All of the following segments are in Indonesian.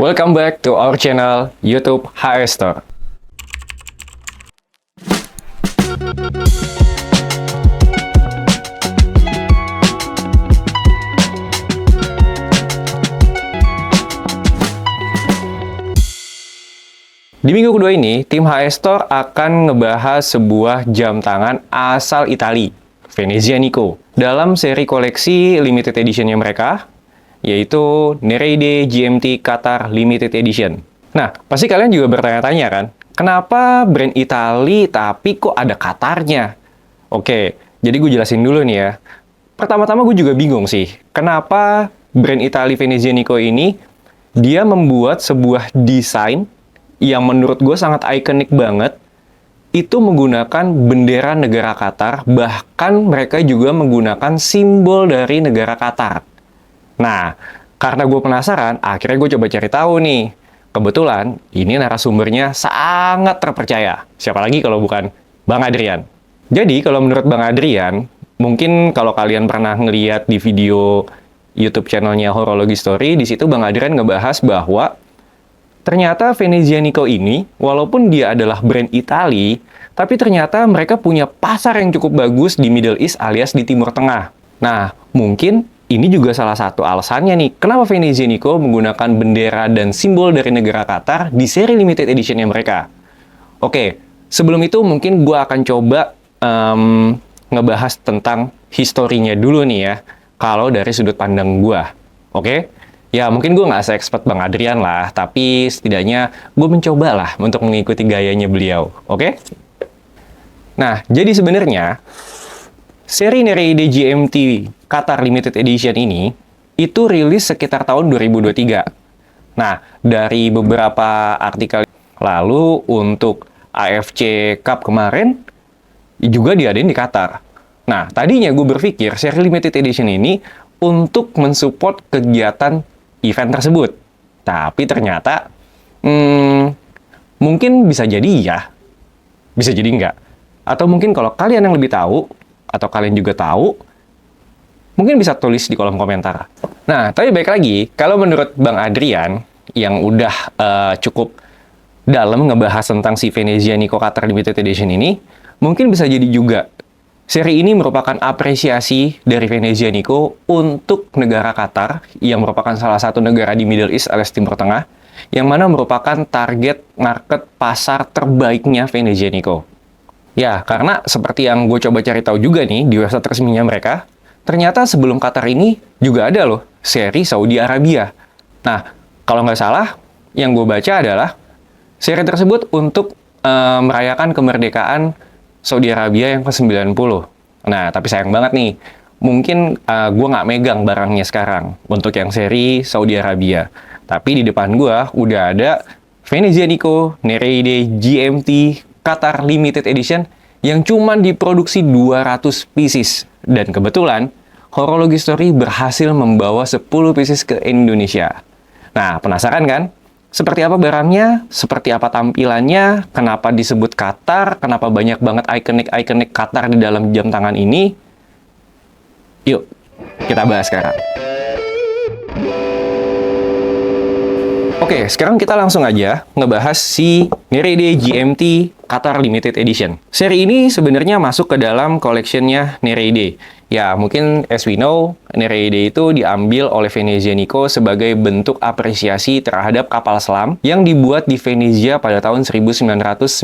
Welcome back to our channel YouTube HS Store. Di minggu kedua ini, tim HS Store akan ngebahas sebuah jam tangan asal Italia, Venezia Nico, dalam seri koleksi limited edition-nya mereka, yaitu Nereide GMT Qatar Limited Edition. Nah, pasti kalian juga bertanya-tanya kan, kenapa brand Italia tapi kok ada Qatarnya? Oke, jadi gue jelasin dulu nih ya. Pertama-tama gue juga bingung sih, kenapa brand Italia Venezia Nico ini dia membuat sebuah desain yang menurut gue sangat ikonik banget, itu menggunakan bendera negara Qatar, bahkan mereka juga menggunakan simbol dari negara Qatar. Nah, karena gue penasaran, akhirnya gue coba cari tahu nih. Kebetulan, ini narasumbernya sangat terpercaya. Siapa lagi kalau bukan Bang Adrian. Jadi, kalau menurut Bang Adrian, mungkin kalau kalian pernah ngeliat di video YouTube channelnya Horologi Story, di situ Bang Adrian ngebahas bahwa ternyata Venezia Nico ini, walaupun dia adalah brand Italia, tapi ternyata mereka punya pasar yang cukup bagus di Middle East alias di Timur Tengah. Nah, mungkin ini juga salah satu alasannya nih, kenapa Venezia Nico menggunakan bendera dan simbol dari negara Qatar di seri limited edition-nya mereka. Oke, sebelum itu mungkin gue akan coba ngebahas tentang historinya dulu nih ya, kalau dari sudut pandang gue. Oke? Ya, mungkin gue nggak se-expert Bang Adrian lah, tapi setidaknya gue mencoba lah untuk mengikuti gayanya beliau, oke? Nah, jadi sebenarnya, seri Nereide GMT Qatar Limited Edition ini, itu rilis sekitar tahun 2023. Nah, dari beberapa artikel lalu, untuk AFC Cup kemarin, juga diadain di Qatar. Nah, tadinya gue berpikir seri Limited Edition ini untuk mensupport kegiatan event tersebut. Tapi ternyata, mungkin bisa jadi ya, bisa jadi enggak. Atau mungkin kalau kalian yang lebih tahu, atau kalian juga tahu, mungkin bisa tulis di kolom komentar. Nah, tapi baik lagi, kalau menurut Bang Adrian, yang udah cukup dalam ngebahas tentang si Venezia Nico Qatar Limited Edition ini, mungkin bisa jadi juga seri ini merupakan apresiasi dari Venezia Nico untuk negara Qatar, yang merupakan salah satu negara di Middle East alias Timur Tengah, yang mana merupakan target market pasar terbaiknya Venezia Nico. Ya, karena seperti yang gue coba cari tahu juga nih di website resminya mereka, ternyata sebelum Qatar ini juga ada loh seri Saudi Arabia. Nah, kalau nggak salah, yang gue baca adalah seri tersebut untuk merayakan kemerdekaan Saudi Arabia yang ke-90. Nah, tapi sayang banget nih, mungkin gue nggak megang barangnya sekarang untuk yang seri Saudi Arabia. Tapi di depan gue udah ada Venezia Nico Nereide GMT Qatar Limited Edition yang cuma diproduksi 200 pieces. Dan kebetulan, Horologi Story berhasil membawa 10 pieces ke Indonesia. Nah, penasaran kan? Seperti apa barangnya, seperti apa tampilannya, kenapa disebut Qatar, kenapa banyak banget ikonik-ikonik Qatar di dalam jam tangan ini. Yuk, kita bahas sekarang. Oke, sekarang kita langsung aja ngebahas si Nereide GMT Qatar Limited Edition. Seri ini sebenarnya masuk ke dalam collection-nya Nereide. Ya, mungkin as we know, Nereide itu diambil oleh Venezia Nico sebagai bentuk apresiasi terhadap kapal selam yang dibuat di Venezia pada tahun 1919.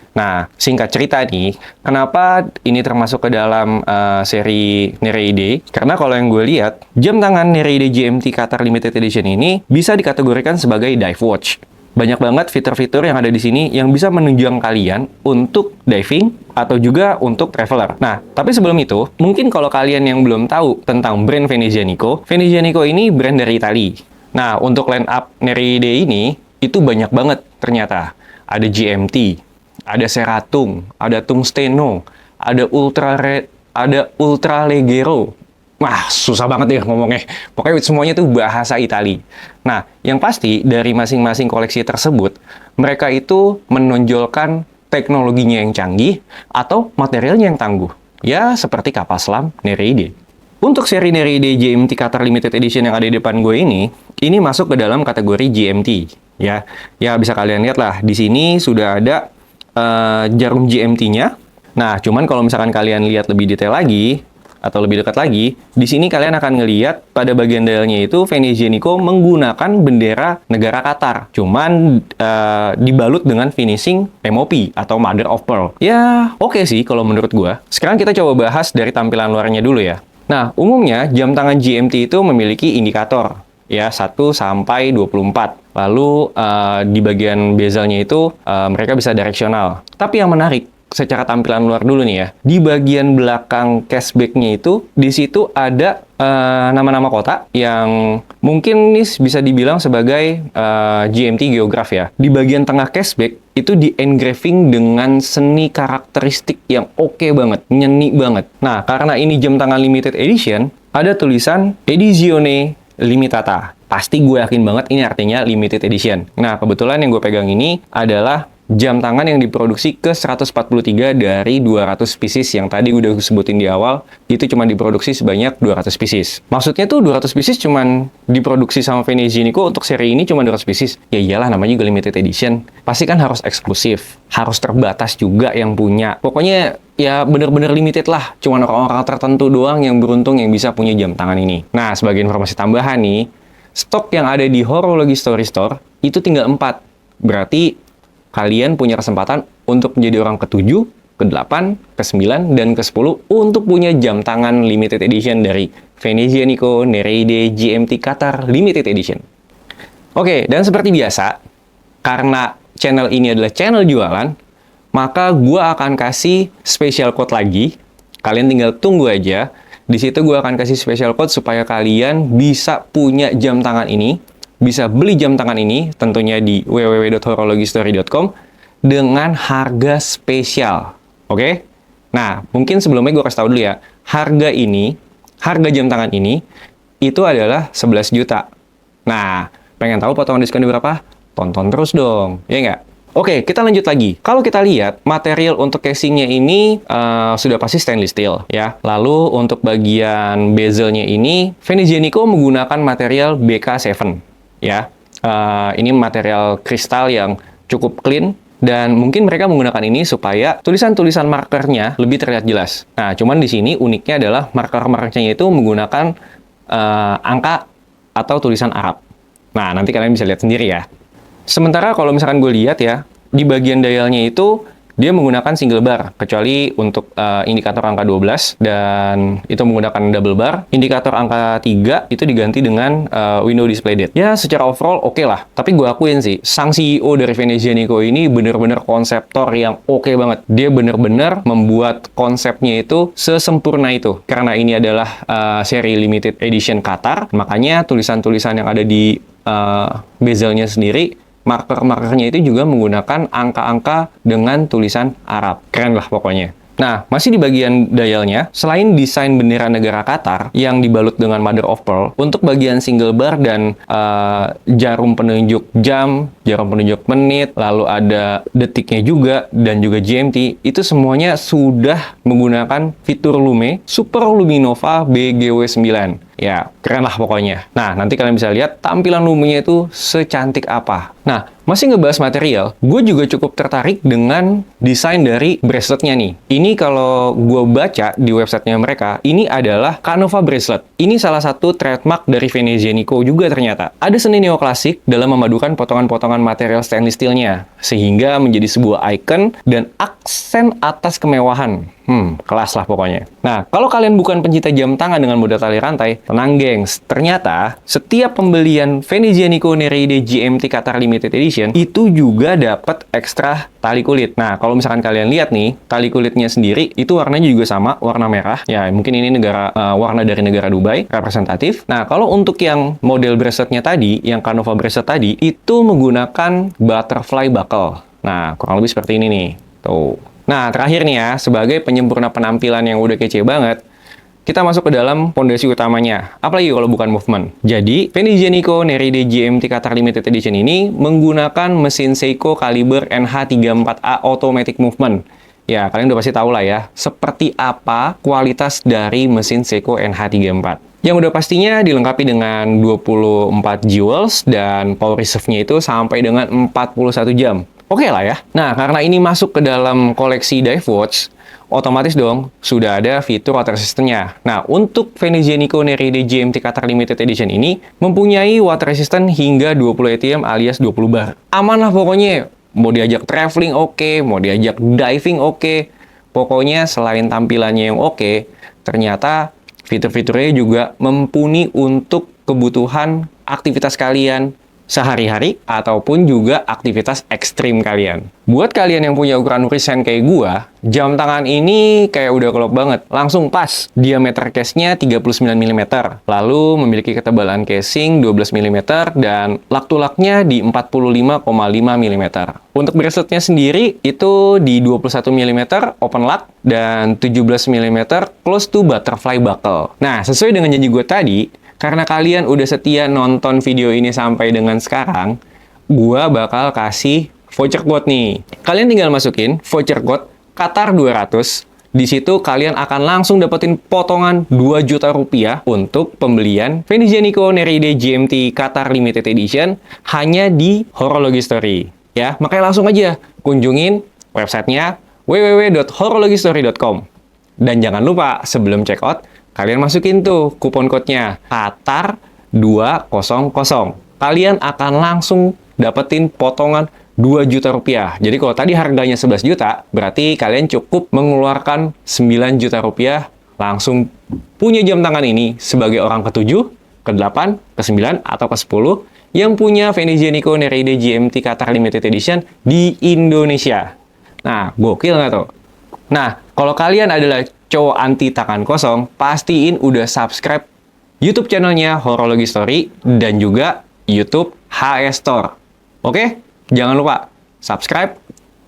Nah, singkat cerita nih, kenapa ini termasuk ke dalam seri Nereide? Karena kalau yang gue lihat, jam tangan Nereide GMT Qatar Limited Edition ini bisa dikategorikan sebagai dive watch. Banyak banget fitur-fitur yang ada di sini yang bisa menunjang kalian untuk diving atau juga untuk traveler. Nah, tapi sebelum itu, mungkin kalau kalian yang belum tahu tentang brand Venezia Nico ini brand dari Italia. Nah, untuk line up Nereide ini, itu banyak banget ternyata. Ada GMT, ada Ceratung, ada Tungsteno, ada Ultra Leggero. Wah, susah banget ya ngomongnya. Pokoknya semuanya tuh bahasa Italia. Nah, yang pasti dari masing-masing koleksi tersebut, mereka itu menonjolkan teknologinya yang canggih atau materialnya yang tangguh. Ya, seperti kapal selam Nereide. Untuk seri Neride GMT Qatar Limited Edition yang ada di depan gue ini masuk ke dalam kategori GMT, ya. Ya, bisa kalian lihat lah, di sini sudah ada jarum GMT-nya. Nah, cuman kalau misalkan kalian lihat lebih detail lagi, atau lebih dekat lagi, di sini kalian akan ngelihat pada bagian dialnya itu Venezia Nico menggunakan bendera negara Qatar. Cuman dibalut dengan finishing MOP atau Mother of Pearl. Ya, oke sih kalau menurut gua. Sekarang kita coba bahas dari tampilan luarnya dulu ya. Nah, umumnya jam tangan GMT itu memiliki indikator ya 1 sampai 24. Lalu di bagian bezelnya itu mereka bisa direksional. Tapi yang menarik, secara tampilan luar dulu nih ya. Di bagian belakang cashback-nya itu, di situ ada nama-nama kota yang mungkin nih bisa dibilang sebagai GMT geograph ya. Di bagian tengah cashback, itu di engraving dengan seni karakteristik yang oke banget, nyeni banget. Nah, karena ini jam tangan limited edition, ada tulisan Edizione Limitata. Pasti gue yakin banget ini artinya limited edition. Nah, kebetulan yang gue pegang ini adalah jam tangan yang diproduksi ke 143 dari 200 pieces yang tadi udah sebutin di awal, itu cuma diproduksi sebanyak 200 pieces. Maksudnya tuh 200 pieces cuma diproduksi sama Venezia Nico untuk seri ini cuma 200 pieces. Ya iyalah, namanya juga limited edition. Pasti kan harus eksklusif, harus terbatas juga yang punya. Pokoknya ya bener-bener limited lah, cuma orang-orang tertentu doang yang beruntung yang bisa punya jam tangan ini. Nah, sebagai informasi tambahan nih, stok yang ada di Horology Story Store itu tinggal 4. Berarti kalian punya kesempatan untuk menjadi orang ke-7, ke-8, ke-9, dan ke-10 untuk punya jam tangan limited edition dari Venezia Nico Nereide GMT Qatar Limited Edition. Oke, dan seperti biasa, karena channel ini adalah channel jualan, maka gue akan kasih special code lagi. Kalian tinggal tunggu aja. Di situ gue akan kasih special code supaya kalian bisa punya jam tangan ini, bisa beli jam tangan ini tentunya di www.horologystory.com dengan harga spesial. Oke? Nah, mungkin sebelumnya gue kasih tahu dulu ya. Harga jam tangan ini itu adalah 11 juta. Nah, pengen tahu potongan diskonnya berapa? Tonton terus dong, ya nggak? Oke, kita lanjut lagi. Kalau kita lihat, material untuk casingnya ini sudah pasti stainless steel, ya. Lalu untuk bagian bezelnya ini, Venezia Nico menggunakan material BK7. Ya, ini material kristal yang cukup clean dan mungkin mereka menggunakan ini supaya tulisan-tulisan markernya lebih terlihat jelas. Nah, cuman di sini uniknya adalah marker-markernya itu menggunakan angka atau tulisan Arab. Nah, nanti kalian bisa lihat sendiri ya. Sementara kalau misalkan gue lihat ya, di bagian dialnya itu dia menggunakan single bar, kecuali untuk indikator angka 12, dan itu menggunakan double bar. Indikator angka 3 itu diganti dengan window display date. Ya, secara overall oke lah. Tapi gue akuin sih, sang CEO dari Venezia Nico ini bener-bener konseptor yang oke banget. Dia bener-bener membuat konsepnya itu sesempurna itu. Karena ini adalah seri limited edition Qatar, makanya tulisan-tulisan yang ada di bezelnya sendiri, marker-markernya itu juga menggunakan angka-angka dengan tulisan Arab. Keren lah pokoknya. Nah, masih di bagian dialnya, selain desain bendera negara Qatar yang dibalut dengan Mother of Pearl, untuk bagian single bar dan jarum penunjuk jam, jarum penunjuk menit, lalu ada detiknya juga, dan juga GMT, itu semuanya sudah menggunakan fitur Lume Super Luminova BGW9. Ya, keren lah pokoknya. Nah, nanti kalian bisa lihat tampilan Lumenya itu secantik apa. Nah, masih ngebahas material, gue juga cukup tertarik dengan desain dari braceletnya nih. Ini kalau gue baca di websitenya mereka, ini adalah Canova bracelet. Ini salah satu trademark dari Venezia Nico juga ternyata. Ada seni neoklasik dalam memadukan potongan-potongan material stainless steel-nya, sehingga menjadi sebuah icon dan aksen atas kemewahan. Kelas lah pokoknya. Nah, kalau kalian bukan pencinta jam tangan dengan model tali rantai, tenang gengs. Ternyata, setiap pembelian Venezia Nico Nereide GMT Qatar Limited Edition itu juga dapat ekstra tali kulit. Nah, kalau misalkan kalian lihat nih, tali kulitnya sendiri itu warnanya juga sama, warna merah. Ya, mungkin ini warna dari negara Dubai, representatif. Nah, kalau untuk yang model braceletnya tadi, yang Canova bracelet tadi, itu menggunakan butterfly buckle. Nah, kurang lebih seperti ini nih. Tuh. Nah, terakhir nih ya, sebagai penyempurna penampilan yang udah kece banget, kita masuk ke dalam fondasi utamanya. Apalagi kalau bukan movement. Jadi, Venezia Nico Nereide GMT Qatar Limited Edition ini menggunakan mesin Seiko kaliber NH34A Automatic Movement Ya, kalian udah pasti tahu lah ya, seperti apa kualitas dari mesin Seiko NH34. Yang udah pastinya dilengkapi dengan 24 jewels dan power reserve-nya itu sampai dengan 41 jam. Oke lah ya. Nah, karena ini masuk ke dalam koleksi dive watch, otomatis dong sudah ada fitur water resistance-nya. Nah, untuk Venezia Nico Neride GMT Qatar Limited Edition ini mempunyai water resistant hingga 20 ATM alias 20 bar. Aman lah pokoknya. Mau diajak traveling oke, mau diajak diving oke. Pokoknya selain tampilannya yang oke, ternyata fitur-fiturnya juga mumpuni untuk kebutuhan aktivitas kalian sehari-hari ataupun juga aktivitas ekstrim kalian. Buat kalian yang punya ukuran wristband kayak gua, jam tangan ini kayak udah klop banget. Langsung pas. Diameter case-nya 39 mm, lalu memiliki ketebalan casing 12 mm dan lak-to-laknya di 45,5 mm. Untuk braceletnya sendiri itu di 21 mm open lock dan 17 mm close to butterfly buckle. Nah, sesuai dengan janji gue tadi, karena kalian udah setia nonton video ini sampai dengan sekarang, gua bakal kasih voucher code nih. Kalian tinggal masukin voucher code Qatar 200. Di situ kalian akan langsung dapetin potongan 2 juta rupiah untuk pembelian Venezia Nico Neride GMT Qatar Limited Edition hanya di Horology Story. Ya, makanya langsung aja kunjungin websitenya www.horologystory.com. Dan jangan lupa sebelum check out, kalian masukin tuh kupon code-nya Qatar 200. Kalian akan langsung dapetin potongan 2 juta rupiah. Jadi kalau tadi harganya 11 juta, berarti kalian cukup mengeluarkan 9 juta rupiah langsung punya jam tangan ini sebagai orang ke-7, ke-8, ke-9, atau ke-10 yang punya Venezia Nico Neride GMT Qatar Limited Edition di Indonesia. Nah, gokil nggak tuh? Nah, kalau kalian adalah cowok anti tangan kosong, pastiin udah subscribe YouTube channelnya Horology Story dan juga YouTube HS Store. Oke? Jangan lupa subscribe,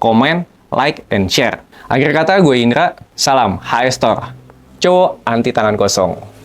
komen, like, and share. Akhir kata, gue Indra. Salam HS Store. Cowok anti tangan kosong.